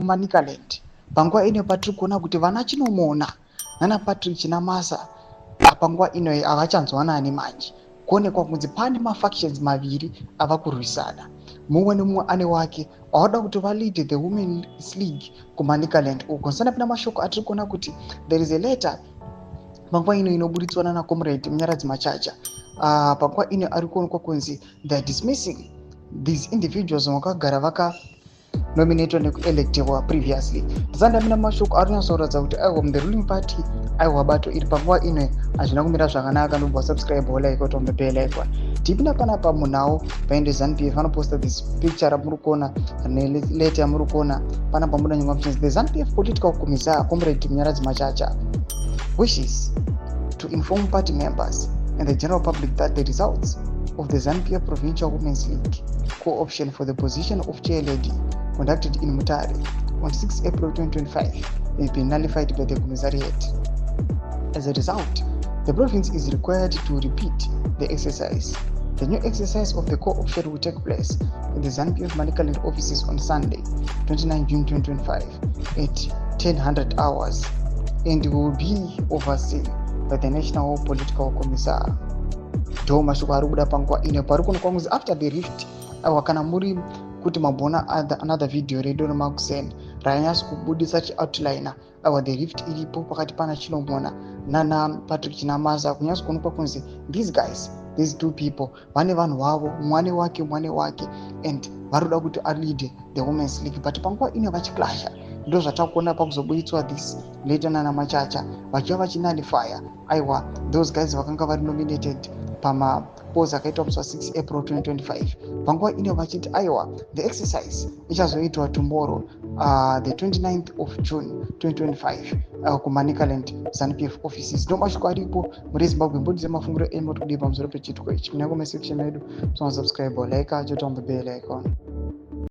kuManicaland. Panguva ino patiri kuona kuti vana chinomona nana Patrick Chinamasa panguva ino havachanzwanani manje. Kuonekwa kunzi pane mafactions maviri ava kurwisana. Mumwe nemumwe ane wake wavada kuti lead the Women's League kuManicaland uko. Sana pina mashoko atiri kuona kuti there is a letter panguva ino inoburitswa nana comrade Munyaradzi Machacha. Panguva ino ari kuonekwa kunzi they are dismissing these individuals vakagara vaka nominated nekuelectiwa previously. Tisanda mina mashoko arinyasoratidza kuti the ruling party bato iri panguva ino hazvina kumira zvakanaka. Ndobva subscribe like kuti bell icon. Tipinda panapa munhawo paende ZANU-PF vanoposta this picture ramuri kuona neleta yamuri kuona panapa muda nyuma kuti the ZANU-PF political commissar comrade Munyaradzi Machacha wishes to inform party members and the general public that the results of the ZANU-PF Provincial Women's League co-option for the position of chair lady conducted in Mutare on 6 April 2025 has been nullified by the commissariat. As a result, the province is required to repeat the exercise. The new exercise of the co-option will take place at the ZANU-PF Manicaland offices on Sunday, 29 June 2025 at 10:00 hours and will be overseen by the National Political Commissar. Mashoko ari kuda panguva ino pari kuonekwa kunzi after the rift kana muri kuti mabona another video redo remakuseni ranyasa kubudisa chioutliner the rift iripo pakati pana Chinomona nana Patrick Chinamasa kunyasa kuonekwa kunzi these guys, these two people vane vanhu vavo mwane wake and varuda kuti lead the Women's League but panguva ino vachiclasha. Ndo zvatakuona pakuzobuditswa this later nana Machacha vachiva vachinalifya those guys vakanga vari nominated pamapose akaitwa musi 6 April 2025 panguva ino vachiti the exercise ichazoitwa tomorrow the 29th of June 2025 kuManicaland ZANU-PF offices. Ndo mashoko aripo muri Zimbabwe. Mbudzi mafunguro emo tikudii pamusoro pechitiko ichi. Munyango mesection yedu, subscribe, like, jota on the bell icon.